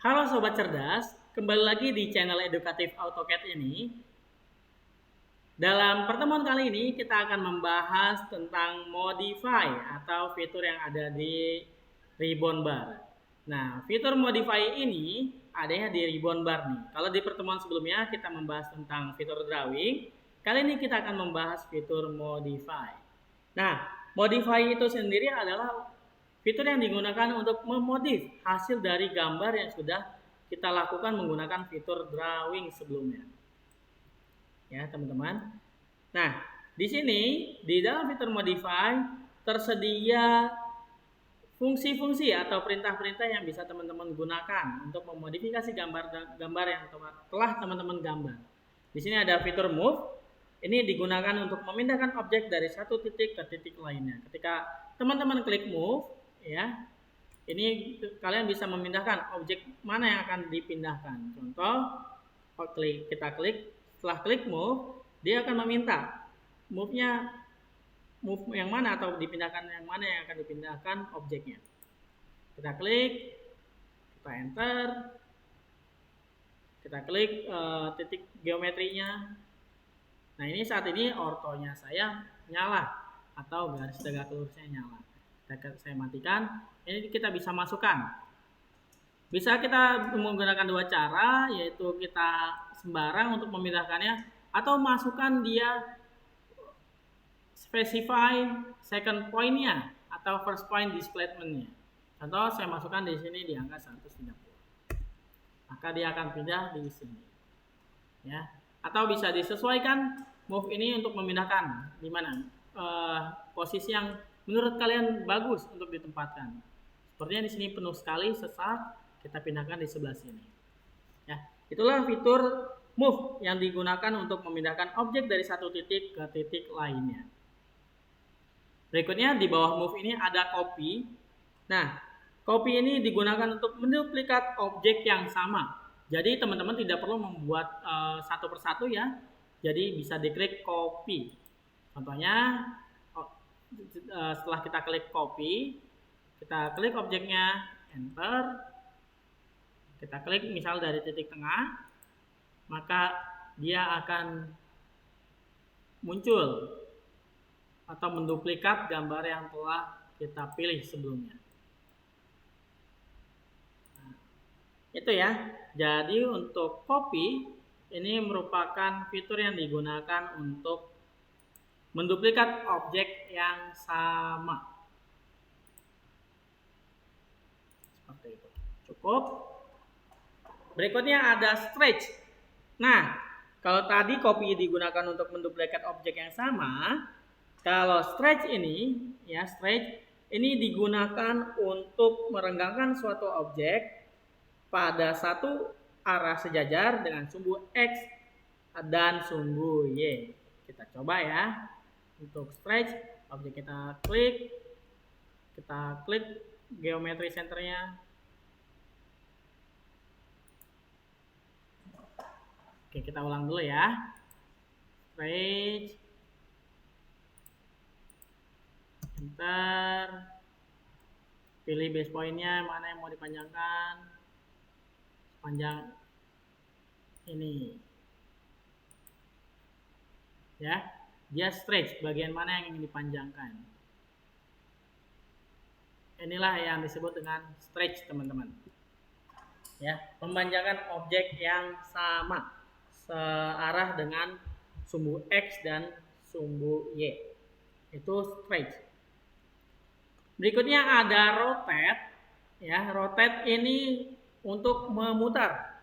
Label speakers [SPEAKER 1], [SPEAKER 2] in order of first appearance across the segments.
[SPEAKER 1] Halo Sobat Cerdas, kembali lagi di channel edukatif AutoCAD ini. Dalam pertemuan kali ini kita akan membahas tentang modify atau fitur yang ada di ribbon bar. Nah, fitur modify ini adanya di ribbon bar nih. Kalau di pertemuan sebelumnya kita membahas tentang fitur drawing, kali ini kita akan membahas fitur modify. Nah, modify itu sendiri adalah fitur yang digunakan untuk memodif hasil dari gambar yang sudah kita lakukan menggunakan fitur drawing sebelumnya. Ya, teman-teman. Nah, di sini di dalam fitur modify tersedia fungsi-fungsi atau perintah-perintah yang bisa teman-teman gunakan untuk memodifikasi gambar yang telah teman-teman gambar. Di sini ada fitur move. Ini digunakan untuk memindahkan objek dari satu titik ke titik lainnya. Ketika teman-teman klik move, ya, ini kalian bisa memindahkan objek mana yang akan dipindahkan. Contoh, kita klik, setelah klik move, dia akan meminta move yang mana atau dipindahkan yang mana yang akan dipindahkan objeknya. Kita klik, kita enter, kita klik titik geometrinya. Nah, ini saat ini ortonya saya nyala atau garis tegak lurusnya nyala. Saya matikan. Ini kita bisa masukkan. Bisa kita menggunakan dua cara, yaitu kita sembarang untuk memindahkannya atau masukkan dia specify second point-nya atau first point displacement-nya. Contoh saya masukkan di sini di angka 130. Maka dia akan pindah di sini. Ya. Atau bisa disesuaikan move ini untuk memindahkan di mana posisi yang menurut kalian bagus untuk ditempatkan. Sepertinya di sini penuh sekali, sesak, kita pindahkan di sebelah sini. Ya, itulah fitur move yang digunakan untuk memindahkan objek dari satu titik ke titik lainnya. Berikutnya di bawah move ini ada copy. Nah, copy ini digunakan untuk menduplikat objek yang sama. Jadi teman-teman tidak perlu membuat satu persatu ya. Jadi bisa diklik copy. Contohnya setelah kita klik copy, kita klik objeknya, enter. Kita klik misal dari titik tengah, maka dia akan muncul atau menduplikat gambar yang telah kita pilih sebelumnya. Nah, itu ya. Jadi untuk copy ini merupakan fitur yang digunakan untuk menduplikat objek yang sama. Seperti itu. Cukup. Berikutnya ada stretch. Nah, kalau tadi copy digunakan untuk menduplikat objek yang sama, kalau stretch ini, ya stretch ini digunakan untuk merenggangkan suatu objek pada satu arah sejajar dengan sumbu X dan sumbu Y. Kita coba ya. Untuk stretch, objek kita klik geometri centernya. Oke, kita ulang dulu ya. Stretch, enter, pilih base point-nya mana yang mau dipanjangkan. Panjang ini ya, dia stretch bagian mana yang ingin dipanjangkan. Inilah yang disebut dengan stretch, teman-teman. Ya, memanjangkan objek yang sama searah dengan sumbu X dan sumbu Y. Itu stretch. Berikutnya ada rotate. Ya, rotate ini untuk memutar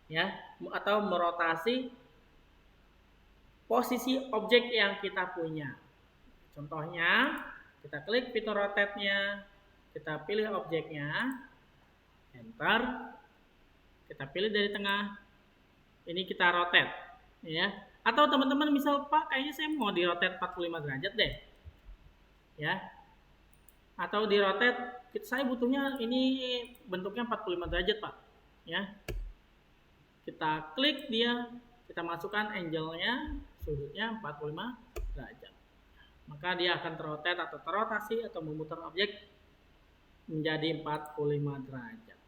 [SPEAKER 1] ya atau merotasi posisi objek yang kita punya. Contohnya, kita klik fitur rotate-nya, kita pilih objeknya, enter, kita pilih dari tengah, ini kita rotate ya. Atau teman-teman misal, Pak, kayaknya saya mau di rotate 45 derajat deh. Ya. Atau di rotate, saya butuhnya ini bentuknya 45 derajat, Pak. Ya. Kita klik dia, kita masukkan angle-nya, sudutnya 45 derajat. Maka dia akan terrotate atau terrotasi atau memutar objek menjadi 45 derajat.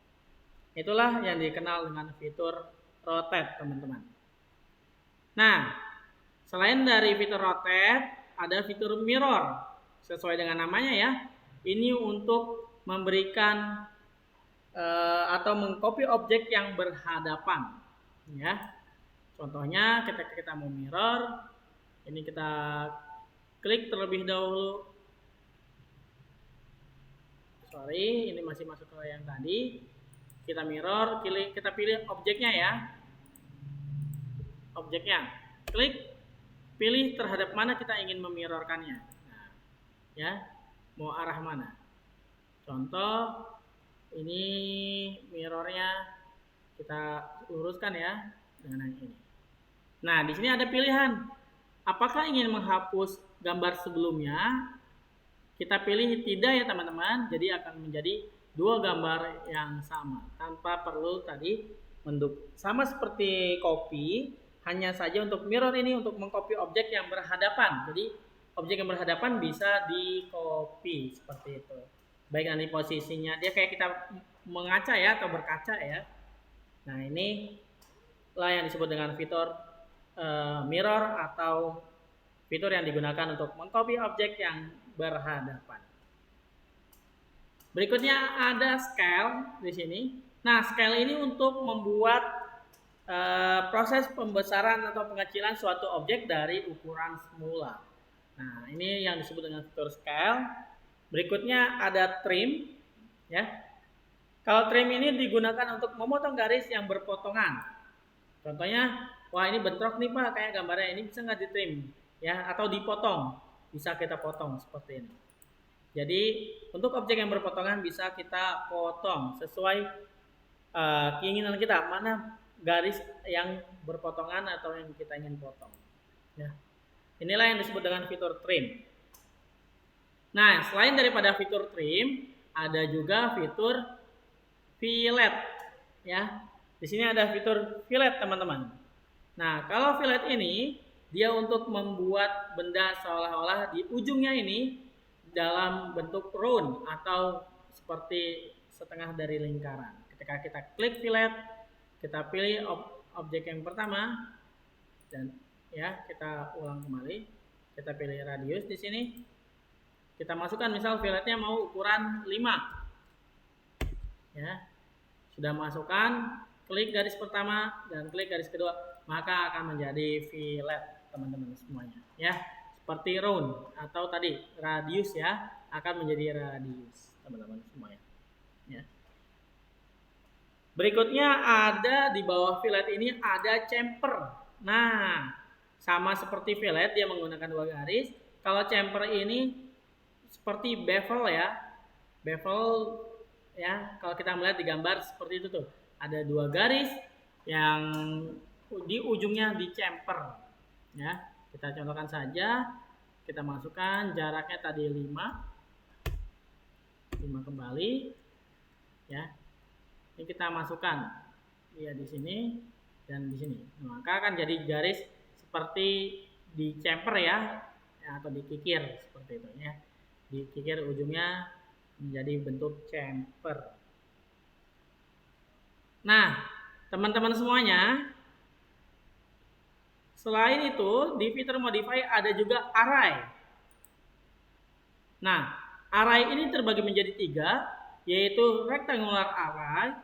[SPEAKER 1] Itulah yang dikenal dengan fitur rotate, teman-teman. Nah, selain dari fitur rotate, ada fitur mirror. Sesuai dengan namanya ya. Ini untuk memberikan atau mengcopy objek yang berhadapan, ya. Contohnya ketika kita mau mirror, ini kita klik terlebih dahulu. Sorry, ini masih masuk ke yang tadi. Kita mirror, kita pilih objeknya ya. Objeknya, klik, pilih terhadap mana kita ingin memirrorkannya. Nah, ya, mau arah mana? Contoh, ini mirrornya kita luruskan ya dengan yang ini. Nah, di sini ada pilihan. Apakah ingin menghapus gambar sebelumnya? Kita pilih tidak ya teman-teman. Jadi akan menjadi dua gambar yang sama tanpa perlu tadi menduk. Sama seperti copy, hanya saja untuk mirror ini untuk mengcopy objek yang berhadapan. Jadi objek yang berhadapan bisa di copy seperti itu. Baik nanti posisinya dia kayak kita mengaca ya atau berkaca ya. Nah, ini lah yang disebut dengan fitur mirror atau fitur yang digunakan untuk mengcopy objek yang berhadapan. Berikutnya ada scale di sini. Nah, scale ini untuk membuat proses pembesaran atau pengecilan suatu objek dari ukuran semula. Nah, ini yang disebut dengan fitur scale. Berikutnya ada trim, ya. Kalau trim ini digunakan untuk memotong garis yang berpotongan. Contohnya, wah ini bentrok nih Pak, kayak gambarnya ini bisa nggak ditrim, ya, atau dipotong? Bisa kita potong seperti ini. Jadi untuk objek yang berpotongan bisa kita potong sesuai keinginan kita, mana garis yang berpotongan atau yang kita ingin potong. Ya. Inilah yang disebut dengan fitur trim. Nah, selain daripada fitur trim, ada juga fitur fillet. Ya, di sini ada fitur fillet teman-teman. Nah, kalau fillet ini dia untuk membuat benda seolah-olah di ujungnya ini dalam bentuk round atau seperti setengah dari lingkaran. Ketika kita klik fillet, kita pilih objek yang pertama dan ya kita ulang kembali. Kita pilih radius di sini. Kita masukkan misal filletnya mau ukuran 5. Ya. Sudah masukkan, klik garis pertama dan klik garis kedua, maka akan menjadi fillet teman-teman semuanya. Ya. Seperti round atau tadi radius ya, akan menjadi radius teman-teman semuanya. Ya. Berikutnya ada di bawah fillet ini ada chamfer. Nah, sama seperti fillet dia menggunakan dua garis. Kalau chamfer ini seperti bevel ya. Bevel ya, kalau kita melihat di gambar seperti itu tuh. Ada dua garis yang di ujungnya di chamfer. Ya. Kita contohkan saja, kita masukkan jaraknya tadi 5 kembali, ya. Ini kita masukkan, ya di sini dan di sini. Maka akan jadi garis seperti di chamfer ya, atau dikikir seperti itu ya. Dikikir ujungnya menjadi bentuk chamfer. Nah, teman-teman semuanya. Selain itu, di fitur modify ada juga array. Nah, array ini terbagi menjadi 3, yaitu rectangular array,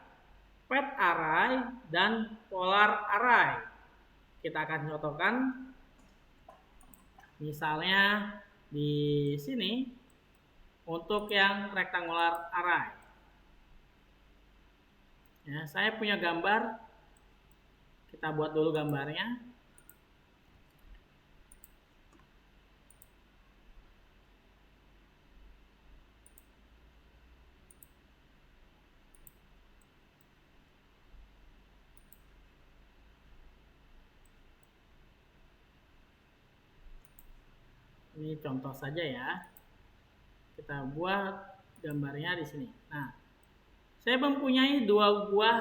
[SPEAKER 1] fat array, dan polar array. Kita akan contohkan, misalnya di sini, untuk yang rectangular array. Ya, saya punya gambar, kita buat dulu gambarnya. Ini contoh saja ya. Kita buat gambarnya di sini. Nah, saya mempunyai dua buah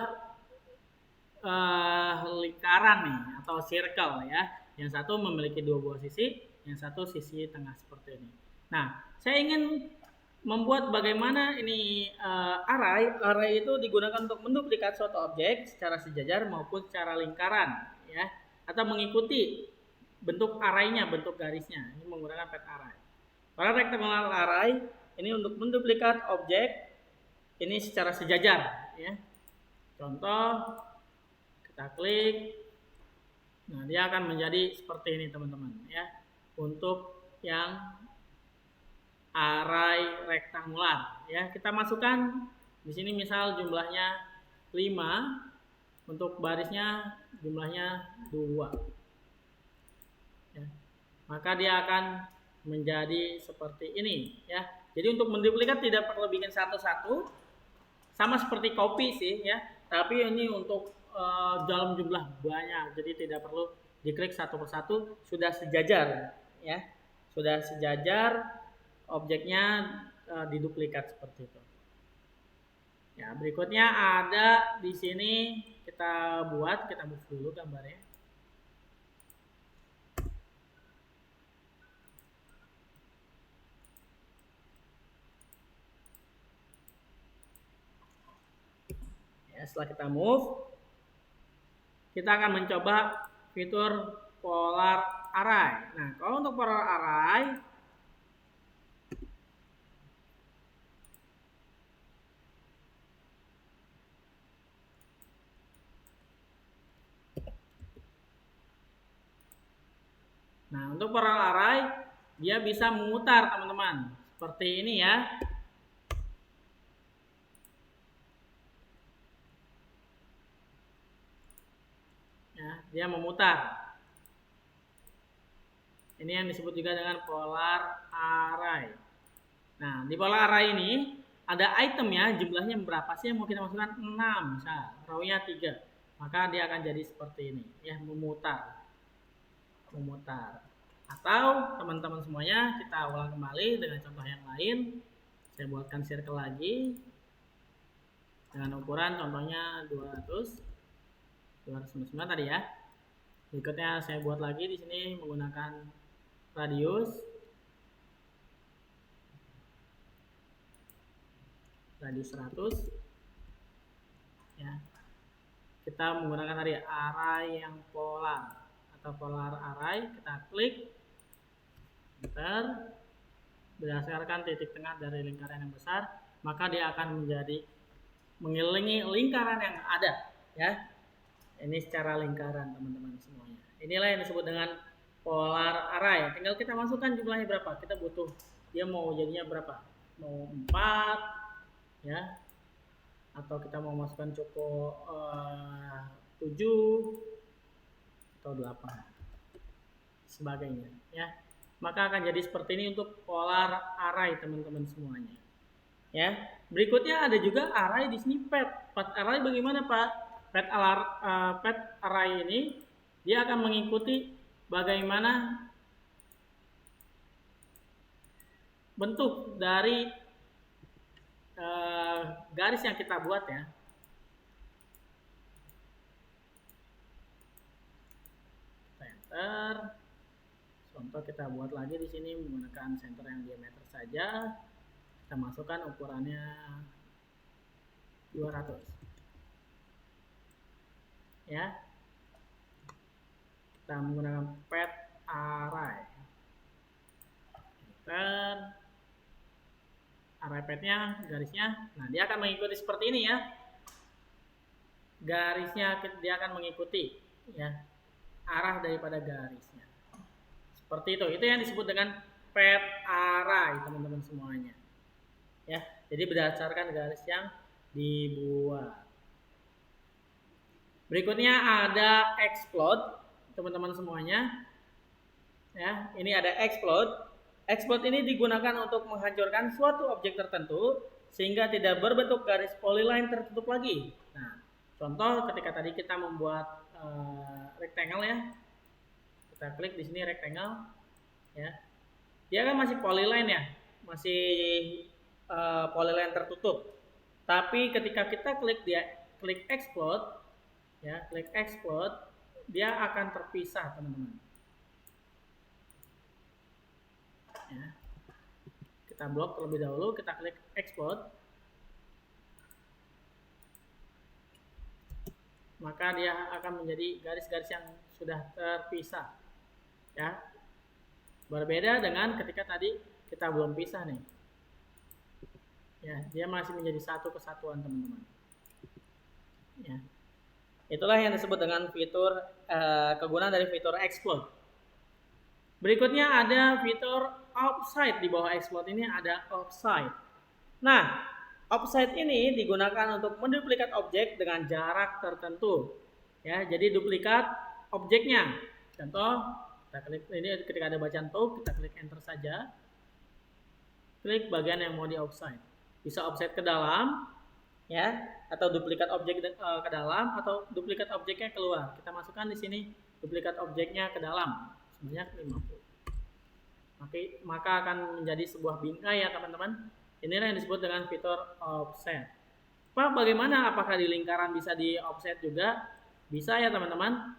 [SPEAKER 1] lingkaran nih atau circle ya. Yang satu memiliki dua buah sisi, yang satu sisi tengah seperti ini. Nah, saya ingin membuat bagaimana ini array itu digunakan untuk menduplikat suatu objek secara sejajar maupun secara lingkaran, ya, atau mengikuti bentuk arraynya, bentuk garisnya. Ini menggunakan pet array. Pada rectangular array ini untuk menduplikat objek ini secara sejajar, ya. Contoh, kita klik, nah dia akan menjadi seperti ini teman-teman, ya. Untuk yang array rektangular, ya. Kita masukkan di sini misal jumlahnya 5, untuk barisnya jumlahnya 2, ya. Maka dia akan menjadi seperti ini, ya. Jadi untuk menduplikat tidak perlu bikin satu-satu, sama seperti copy sih, ya. Tapi ini untuk dalam jumlah banyak, jadi tidak perlu diklik satu persatu, sudah sejajar, ya. Sudah sejajar, objeknya diduplikat seperti itu. Ya, berikutnya ada di sini kita move dulu gambarnya. Ya, setelah kita move, kita akan mencoba fitur polar array. Nah, kalau untuk polar array, nah untuk polar array dia bisa memutar teman-teman, seperti ini ya. Ya, dia memutar. Ini yang disebut juga dengan polar array. Nah, di polar array ini ada item ya, jumlahnya berapa sih yang mau kita masukkan? 6, misal, row-nya 3. Maka dia akan jadi seperti ini, ya, memutar. Atau teman-teman semuanya kita ulang kembali dengan contoh yang lain. Saya buatkan circle lagi dengan ukuran contohnya 299 tadi ya. Berikutnya saya buat lagi di sini menggunakan radius 100, ya. Kita menggunakan tadi array yang polar atau polar array, kita klik enter, berdasarkan titik tengah dari lingkaran yang besar, maka dia akan menjadi mengelilingi lingkaran yang ada, ya. Ini secara lingkaran teman-teman semuanya. Inilah yang disebut dengan polar array. Tinggal kita masukkan jumlahnya berapa, kita butuh dia mau jadinya berapa, mau 4, ya, atau kita mau masukkan cukup 7 atau 8 sebagainya, ya. Maka akan jadi seperti ini untuk polar array teman-teman semuanya, ya. Berikutnya ada juga array di sini pet array. Bagaimana Pak? Pet array ini dia akan mengikuti bagaimana bentuk dari garis yang kita buat, ya. Center. Contoh kita buat lagi di sini menggunakan center yang diameter saja. Kita masukkan ukurannya 200. Ya. Kita menggunakan pet array. Enter. Array petnya, garisnya, nah dia akan mengikuti seperti ini ya. Garisnya dia akan mengikuti, ya, arah daripada garisnya. Seperti itu yang disebut dengan pet array teman-teman semuanya, ya. Jadi berdasarkan garis yang dibuat. Berikutnya ada explode teman-teman semuanya, ya. Ini ada explode. Explode ini digunakan untuk menghancurkan suatu objek tertentu sehingga tidak berbentuk garis polyline tertutup lagi. Nah, contoh ketika tadi kita membuat rectangle, ya. Kita klik di sini rectangle, ya. Dia kan masih polyline, ya, masih polyline tertutup. Tapi ketika kita klik explode, ya, klik explode, dia akan terpisah teman-teman. Ya. kita blok terlebih dahulu, kita klik export. Maka dia akan menjadi garis-garis yang sudah terpisah. Ya. Berbeda dengan ketika tadi kita belum pisah nih. Ya, dia masih menjadi satu kesatuan, teman-teman. Ya. Itulah yang disebut dengan fitur kegunaan dari fitur export. Berikutnya ada fitur offside. Di bawah export ini ada offside. Nah, offside ini digunakan untuk menduplikat objek dengan jarak tertentu. Ya, jadi duplikat objeknya. Contoh, kita klik ini ketika ada bacaan to, kita klik enter saja. Klik bagian yang mau di offside. Bisa offset ke dalam, ya, atau duplikat objek ke dalam, atau duplikat objeknya keluar. Kita masukkan di sini duplikat objeknya ke dalam sebanyak 50. Maka akan menjadi sebuah bingkai ya teman-teman. Inilah yang disebut dengan fitur offset. Pak, bagaimana? Apakah di lingkaran bisa di offset juga? Bisa ya teman-teman.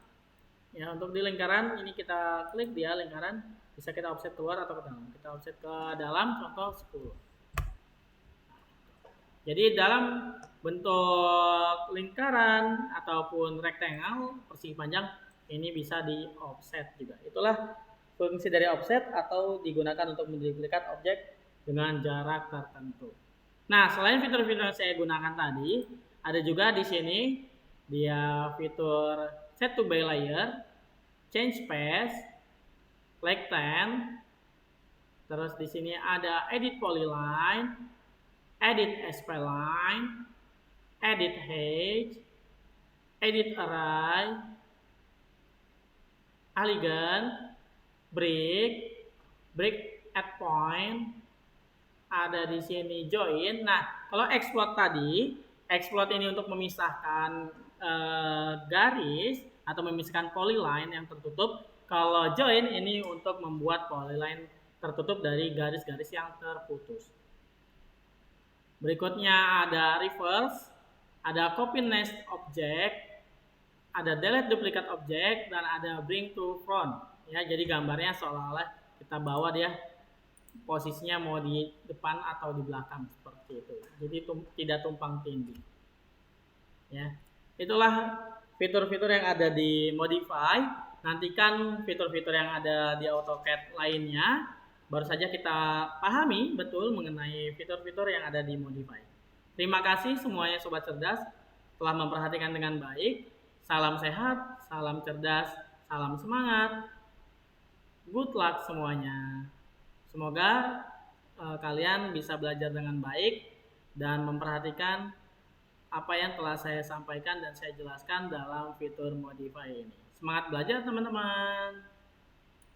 [SPEAKER 1] Ya, untuk di lingkaran ini kita klik dia lingkaran, bisa kita offset keluar atau ke dalam. Kita offset ke dalam, contoh 10. Jadi dalam bentuk lingkaran ataupun rectangle persegi panjang ini bisa di offset juga. Itulah fungsi dari offset atau digunakan untuk menduplikat objek dengan jarak tertentu. Nah, selain fitur-fitur yang saya gunakan tadi, ada juga di sini dia fitur set to by layer, change path, lengthen. Terus di sini ada edit polyline, edit spline, edit height, edit array, elegant, break at point, ada di sini join. Nah, kalau exploit tadi, exploit ini untuk memisahkan garis atau memisahkan polyline yang tertutup. Kalau join ini untuk membuat polyline tertutup dari garis-garis yang terputus. Berikutnya ada reverse, ada copy next object, ada delete duplicate object, dan ada bring to front. Ya, jadi gambarnya seolah-olah kita bawa dia posisinya mau di depan atau di belakang seperti itu. Jadi tidak tumpang tindih. Ya, itulah fitur-fitur yang ada di Modify. Nantikan fitur-fitur yang ada di AutoCAD lainnya. Baru saja kita pahami betul mengenai fitur-fitur yang ada di Modify. Terima kasih semuanya Sobat Cerdas telah memperhatikan dengan baik. Salam sehat, salam cerdas, salam semangat. Good luck semuanya. Semoga kalian bisa belajar dengan baik dan memperhatikan apa yang telah saya sampaikan dan saya jelaskan dalam fitur Modify ini. Semangat belajar teman-teman.